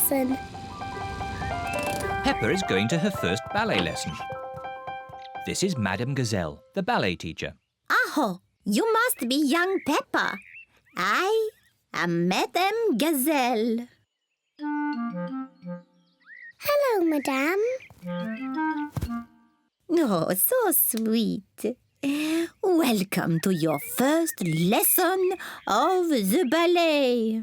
Lesson. Peppa is going to her first ballet lesson. This is Madame Gazelle, the ballet teacher. Oh, you must be young Peppa. I am Madame Gazelle. Hello, Madame. Oh, so sweet. Welcome to your first lesson of the ballet.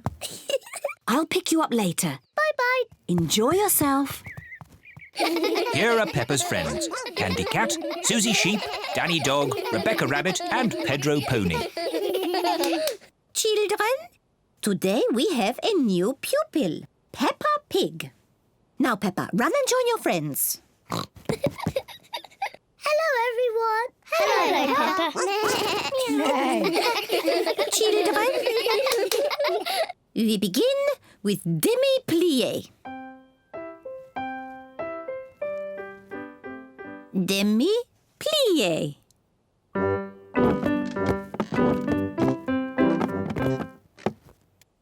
I'll pick you up later. Bye-bye. Enjoy yourself. Here are Peppa's friends. Candy Cat, Susie Sheep, Danny Dog, Rebecca Rabbit and Pedro Pony. Children, today we have a new pupil, Peppa Pig. Now, Peppa, run and join your friends. Hello, everyone. Hello, Peppa. Children, we begin with demi-plié. Demi-plié.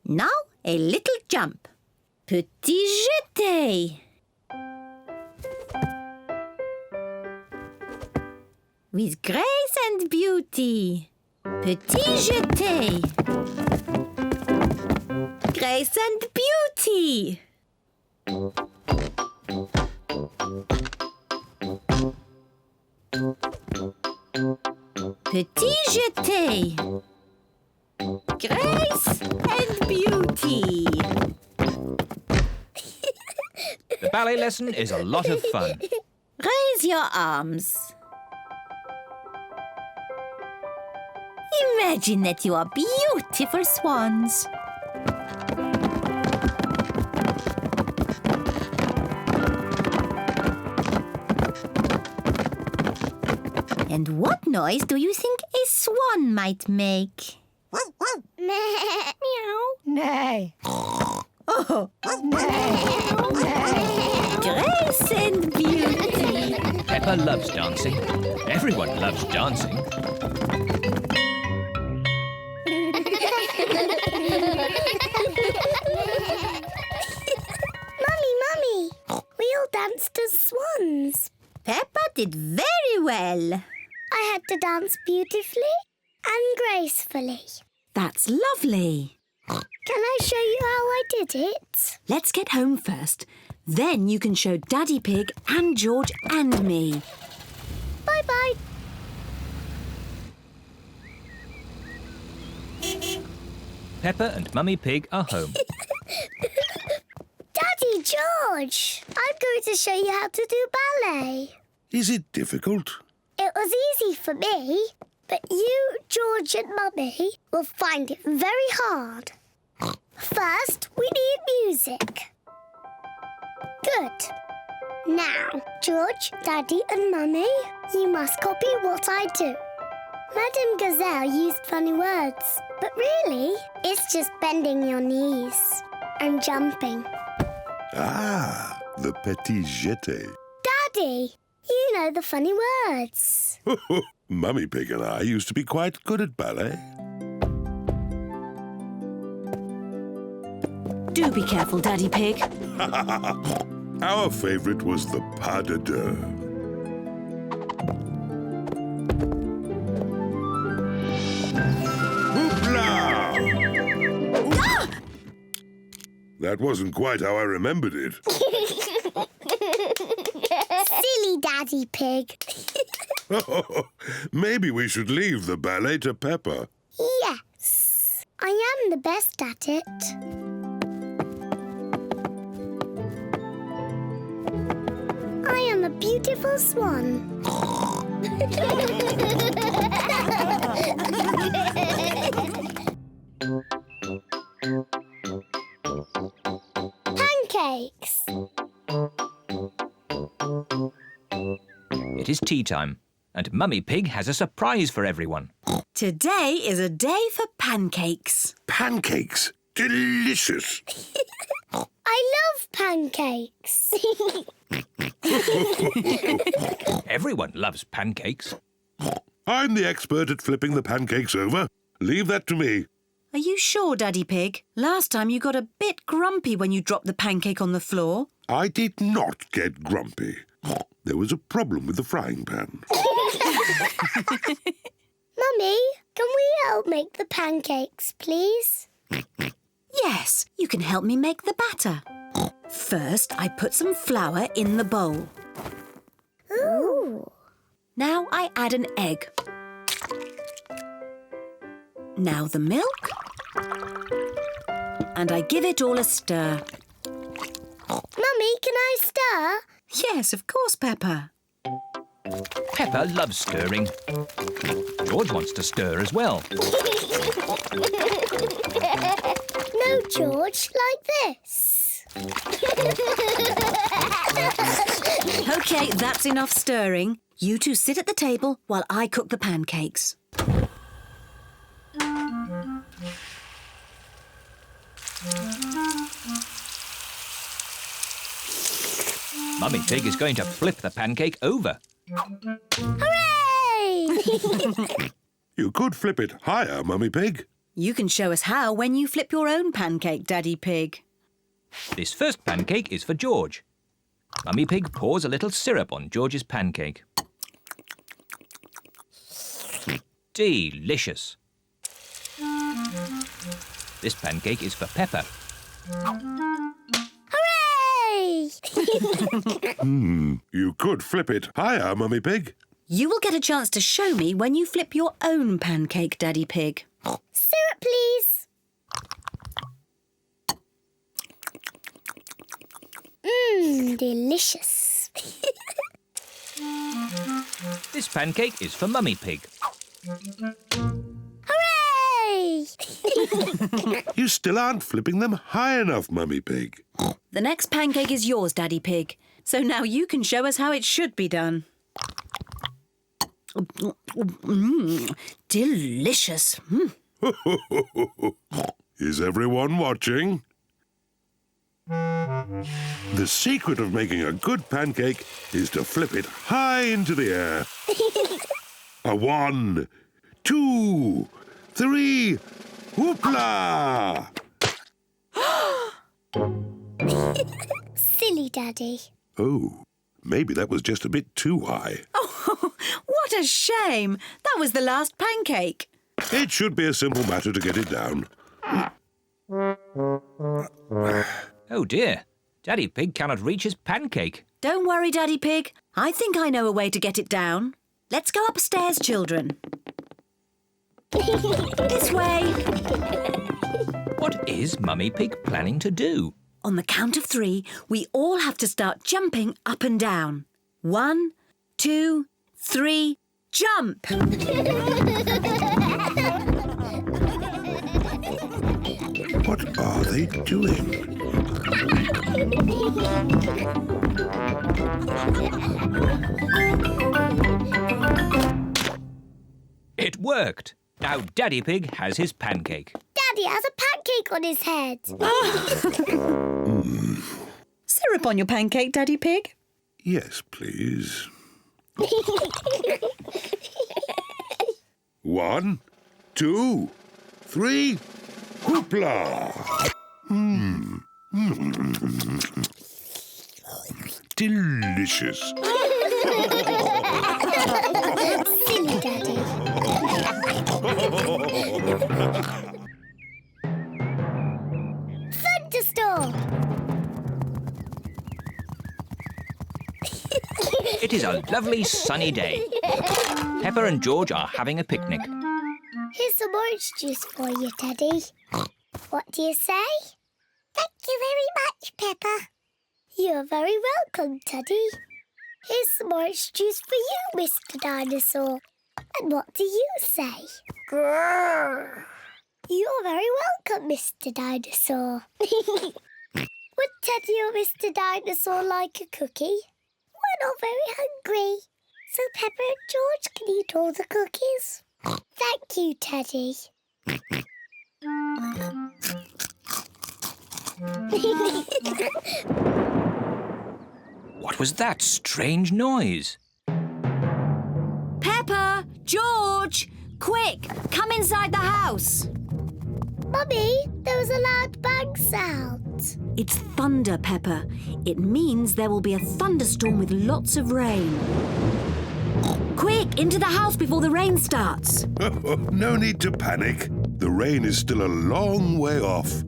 Now a little jump. Petit jeté. With grace and beauty. Petit jeté. Grace and beauty. Petit jeté. Grace and beauty. The ballet lesson is a lot of fun. Raise your arms. Imagine that you are beautiful swans. And what noise do you think a swan might make? Meow. Nay. Oh, grace and beauty. Peppa loves dancing. Everyone loves dancing. Mummy, we all danced as swans. Peppa did very well. I had to dance beautifully and gracefully. That's lovely. Can I show you how I did it? Let's get home first. Then you can show Daddy Pig and George and me. Bye-bye. Peppa and Mummy Pig are home. Daddy George, I'm going to show you how to do ballet. Is it difficult? It was easy for me, but you, George and Mummy will find it very hard. First, we need music. Good. Now, George, Daddy and Mummy, you must copy what I do. Madame Gazelle used funny words, but really, it's just bending your knees and jumping. Ah, the petit jeté. Daddy, you know the funny words. Mummy Pig and I used to be quite good at ballet. Do be careful, Daddy Pig. Our favourite was the pas de deux. Hoopla! Ah! That wasn't quite how I remembered it. Silly Daddy Pig. Maybe we should leave the ballet to Peppa. Yes, I am the best at it. I am a beautiful swan. Pancakes. It is tea time, and Mummy Pig has a surprise for everyone. Today is a day for pancakes. Pancakes! Delicious! I love pancakes. Everyone loves pancakes. I'm the expert at flipping the pancakes over. Leave that to me. Are you sure, Daddy Pig? Last time you got a bit grumpy when you dropped the pancake on the floor. I did not get grumpy. There was a problem with the frying pan. Mummy, can we help make the pancakes, please? Yes, you can help me make the batter. First, I put some flour in the bowl. Ooh. Now I add an egg. Now the milk. And I give it all a stir. Mummy, can I stir? Yes, of course, Peppa. Peppa loves stirring. George wants to stir as well. No, George, like this. OK, that's enough stirring. You two sit at the table while I cook the pancakes. Mummy Pig is going to flip the pancake over. Hooray! You could flip it higher, Mummy Pig. You can show us how when you flip your own pancake, Daddy Pig. This first pancake is for George. Mummy Pig pours a little syrup on George's pancake. Delicious. This pancake is for Peppa. Hooray! You could flip it higher, Mummy Pig. You will get a chance to show me when you flip your own pancake, Daddy Pig. Syrup, please. Delicious. This pancake is for Mummy Pig. Hooray! You still aren't flipping them high enough, Mummy Pig. The next pancake is yours, Daddy Pig. So now you can show us how it should be done. Delicious. Is everyone watching? The secret of making a good pancake is to flip it high into the air. A 1, 2, 3, whoopla! Silly Daddy. Oh, maybe that was just a bit too high. Oh, what a shame. That was the last pancake. It should be a simple matter to get it down. Oh dear, Daddy Pig cannot reach his pancake. Don't worry, Daddy Pig. I think I know a way to get it down. Let's go upstairs, children. This way. What is Mummy Pig planning to do? On the count of 3, we all have to start jumping up and down. 1, 2, 3, jump! What are they doing? It worked. Now Daddy Pig has his pancake. Daddy has a pancake on his head. Syrup on your pancake, Daddy Pig. Yes, please. 1, 2, 3, whoopla! Delicious. Silly Daddy. Thunderstorm. It is a lovely sunny day. Peppa and George are having a picnic. Here's some orange juice for you, Daddy. What do you say? Thank you very much, Peppa. You're very welcome, Teddy. Here's some orange juice for you, Mr. Dinosaur. And what do you say? Grrr. You're very welcome, Mr. Dinosaur. Would Teddy or Mr. Dinosaur like a cookie? We're not very hungry, so Peppa and George can eat all the cookies. Thank you, Teddy. What was that strange noise? Peppa! George! Quick! Come inside the house! Mummy, there was a loud bang sound. It's thunder, Peppa. It means there will be a thunderstorm with lots of rain. Quick, into the house before the rain starts. No need to panic. The rain is still a long way off.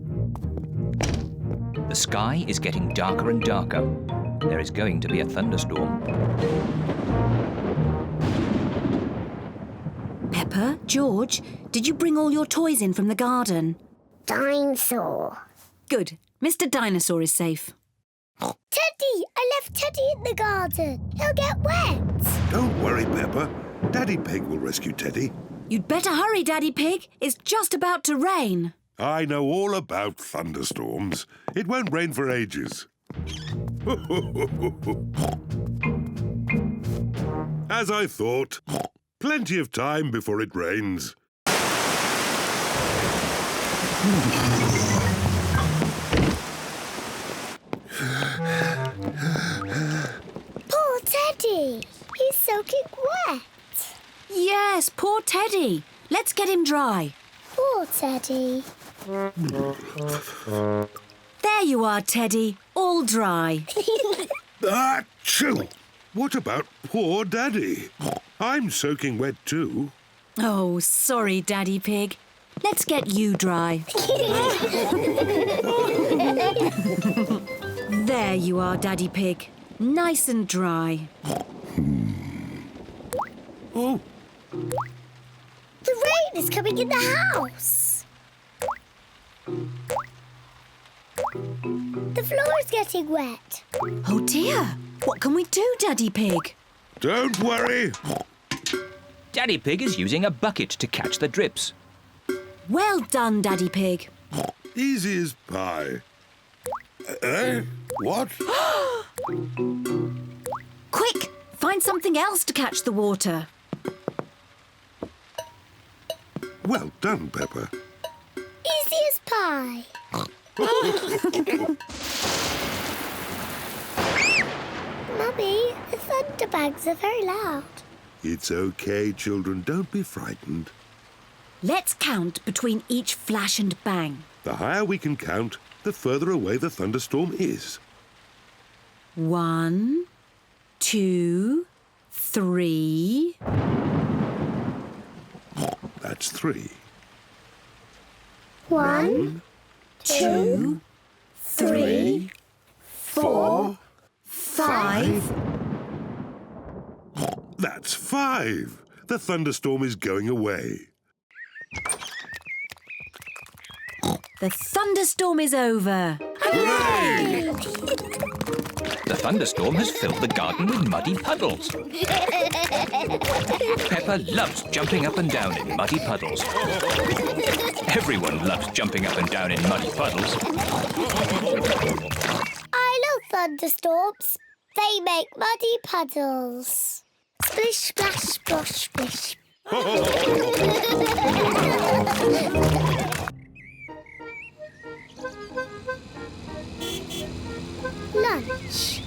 The sky is getting darker and darker. There is going to be a thunderstorm. Peppa, George, did you bring all your toys in from the garden? Dinosaur. Good. Mr. Dinosaur is safe. Teddy! I left Teddy in the garden. He'll get wet. Don't worry, Peppa. Daddy Pig will rescue Teddy. You'd better hurry, Daddy Pig. It's just about to rain. I know all about thunderstorms. It won't rain for ages. As I thought. Plenty of time before it rains. Poor Teddy. He's soaking wet. Yes, poor Teddy. Let's get him dry. Poor Teddy. There you are, Teddy. All dry. Achoo! What about poor Daddy? I'm soaking wet too. Oh, sorry, Daddy Pig. Let's get you dry. There you are, Daddy Pig. Nice and dry. Oh, The rain is coming in the house. The floor is getting wet. Oh, dear. What can we do, Daddy Pig? don't worry. Daddy Pig is using a bucket to catch the drips. Well done, Daddy Pig. Easy as pie. What? Quick, find something else to catch the water. Well done, Peppa. Easy as pie. Mummy, the thunderbangs are very loud. It's okay, children. Don't be frightened. Let's count between each flash and bang. The higher we can count, the further away the thunderstorm is. 1, 2, 3. That's 3. 1, 2, 3, 4, 5. That's 5. The thunderstorm is going away. The thunderstorm is over. Hooray! The thunderstorm has filled the garden with muddy puddles. Peppa loves jumping up and down in muddy puddles. Everyone loves jumping up and down in muddy puddles. I love thunderstorms. They make muddy puddles. Splish, splash, splosh, splish. Lunch.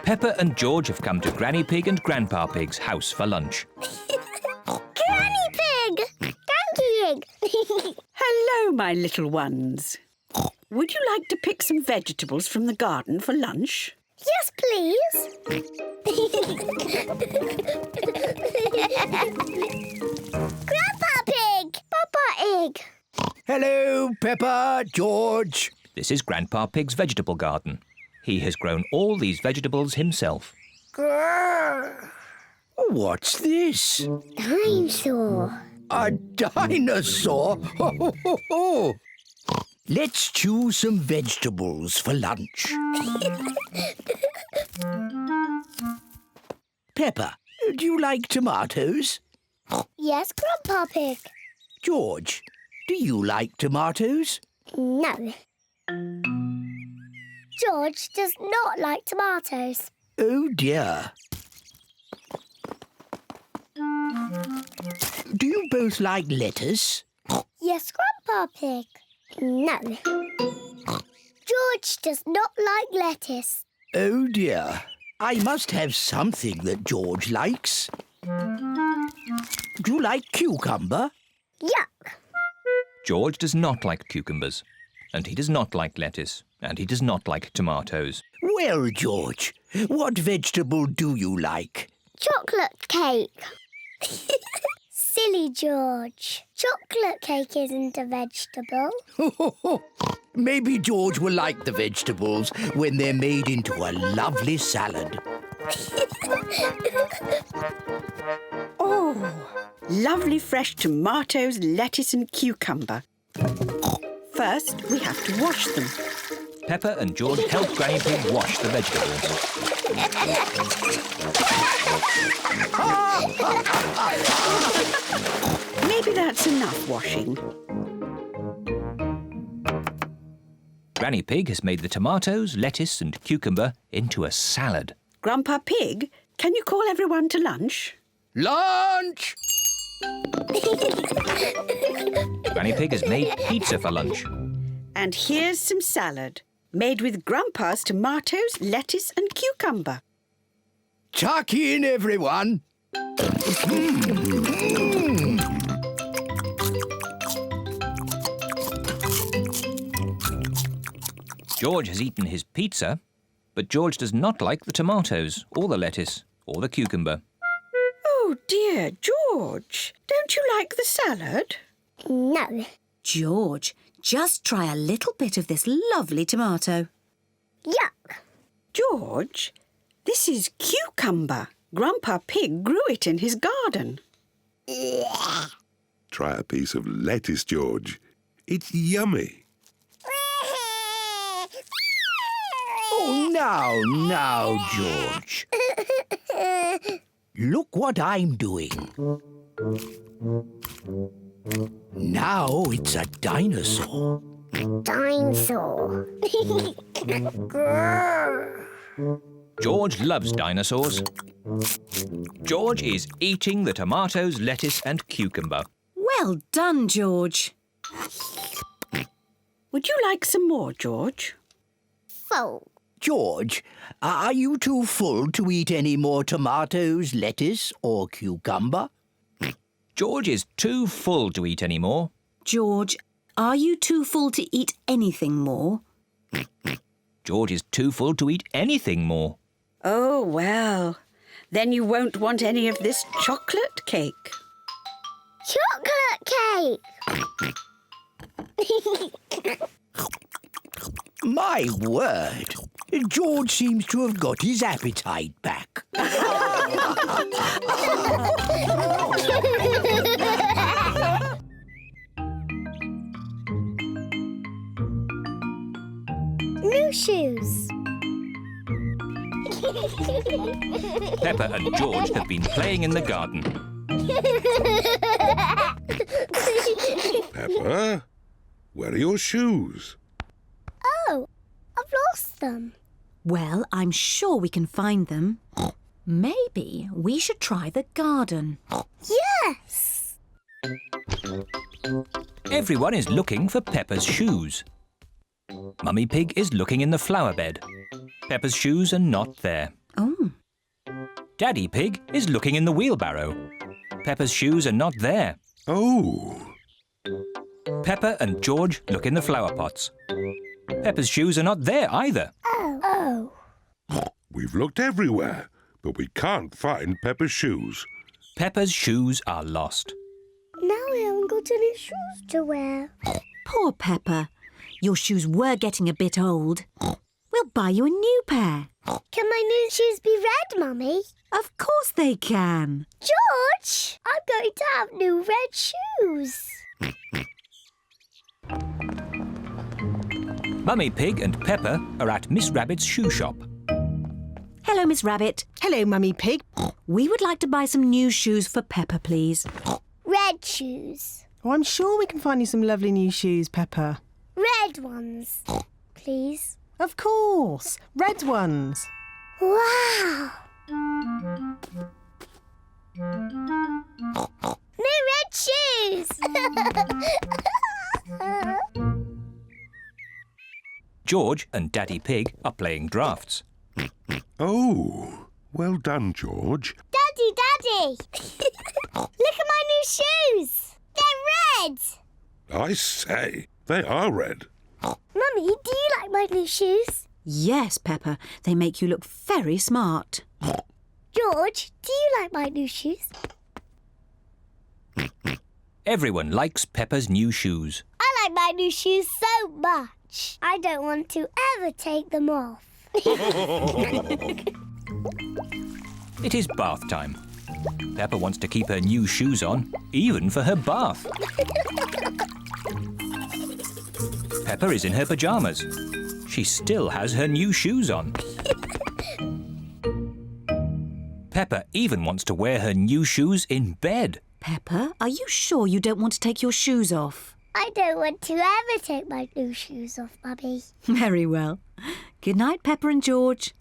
Peppa and George have come to Granny Pig and Grandpa Pig's house for lunch. Granny Pig! Granny Pig! Hello, my little ones. Would you like to pick some vegetables from the garden for lunch? Yes, please. Grandpa Pig! Papa Egg! Hello, Peppa, George. This is Grandpa Pig's vegetable garden. He has grown all these vegetables himself. What's this? Dinosaur. A dinosaur? Ho, ho, ho, ho. Let's choose some vegetables for lunch. Peppa, do you like tomatoes? Yes, Grandpa Pig. George, do you like tomatoes? No. George does not like tomatoes. Oh, dear. Do you both like lettuce? Yes, Grandpa Pig. No. George does not like lettuce. Oh, dear. I must have something that George likes. Do you like cucumber? Yuck. George does not like cucumbers, and he does not like lettuce, and he does not like tomatoes. Well, George, what vegetable do you like? Chocolate cake. Silly George. Chocolate cake isn't a vegetable. Maybe George will like the vegetables when they're made into a lovely salad. Oh, lovely fresh tomatoes, lettuce and cucumber. First, we have to wash them. Peppa and George help Granny Pig wash the vegetables. Maybe that's enough washing. Granny Pig has made the tomatoes, lettuce and cucumber into a salad. Grandpa Pig, can you call everyone to lunch? Lunch! Granny Pig has made pizza for lunch. And here's some salad, made with Grandpa's tomatoes, lettuce and cucumber. Tuck in, everyone. George has eaten his pizza, but George does not like the tomatoes, or the lettuce, or the cucumber. Oh dear, George, don't you like the salad? No. George, just try a little bit of this lovely tomato. Yuck. George, this is cucumber. Grandpa Pig grew it in his garden. Try a piece of lettuce, George. It's yummy. Oh, now, George. Look what I'm doing. Now it's a dinosaur. Dinosaur. Grrr. George loves dinosaurs. George is eating the tomatoes, lettuce and cucumber. Well done, George. Would you like some more, George? Full. George, are you too full to eat any more tomatoes, lettuce or cucumber? George is too full to eat any more. George, are you too full to eat anything more? George is too full to eat anything more. Oh, well, then you won't want any of this chocolate cake. Chocolate cake. My word, George seems to have got his appetite back. New shoes. Peppa and George have been playing in the garden. Peppa, where are your shoes? Oh, I've lost them. Well, I'm sure we can find them. Maybe we should try the garden. Yes. Everyone is looking for Peppa's shoes. Mummy Pig is looking in the flower bed. Peppa's shoes are not there. Oh, Daddy Pig is looking in the wheelbarrow. Peppa's shoes are not there. Oh, Peppa and George look in the flower pots. Peppa's shoes are not there either. Oh. we've looked everywhere, but we can't find Peppa's shoes. Peppa's shoes are lost. Now I haven't got any shoes to wear. poor Peppa. Your shoes were getting a bit old. We'll buy you a new pair. Can my new shoes be red, Mummy? Of course they can. George, I'm going to have new red shoes. Mummy Pig and Peppa are at Miss Rabbit's shoe shop. Hello, Miss Rabbit. Hello, Mummy Pig. We would like to buy some new shoes for Peppa, please. Red shoes. Oh, I'm sure we can find you some lovely new shoes, Peppa. Red ones, please. Of course. Red ones. Wow. New red shoes. George and Daddy Pig are playing drafts. Oh, well done, George. Daddy. Look at my new shoes. They're red. I say, they are red. Mummy, do you like my new shoes? Yes, Peppa. They make you look very smart. George, do you like my new shoes? Everyone likes Peppa's new shoes. I like my new shoes so much. I don't want to ever take them off. It is bath time. Peppa wants to keep her new shoes on, even for her bath. Peppa is in her pyjamas. She still has her new shoes on. Peppa even wants to wear her new shoes in bed. Peppa, are you sure you don't want to take your shoes off? I don't want to ever take my new shoes off, Mummy. Very well. Good night, Peppa and George.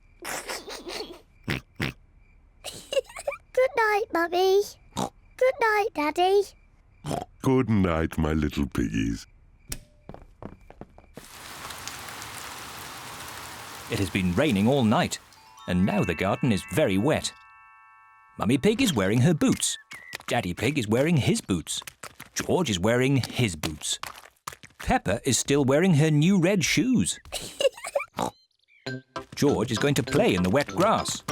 Good night, Mummy. Good night, Daddy. Good night, my little piggies. It has been raining all night, and now the garden is very wet. Mummy Pig is wearing her boots. Daddy Pig is wearing his boots. George is wearing his boots. Peppa is still wearing her new red shoes. George is going to play in the wet grass.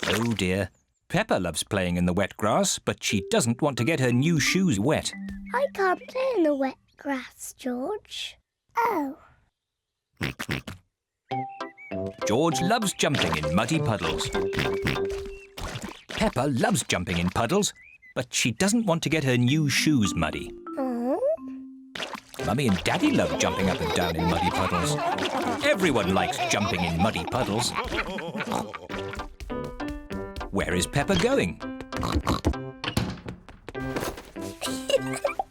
Oh dear. Peppa loves playing in the wet grass, but she doesn't want to get her new shoes wet. I can't play in the wet grass, George. Oh. George loves jumping in muddy puddles. Peppa loves jumping in puddles, but she doesn't want to get her new shoes muddy. Oh. Mummy and Daddy love jumping up and down in muddy puddles. Everyone likes jumping in muddy puddles. Where is Peppa going?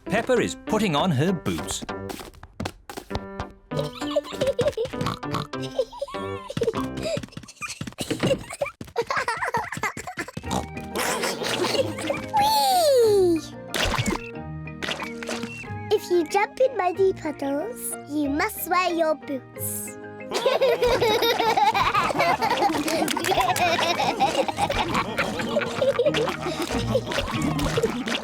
Peppa is putting on her boots. Whee! If you jump in muddy puddles, you must wear your boots.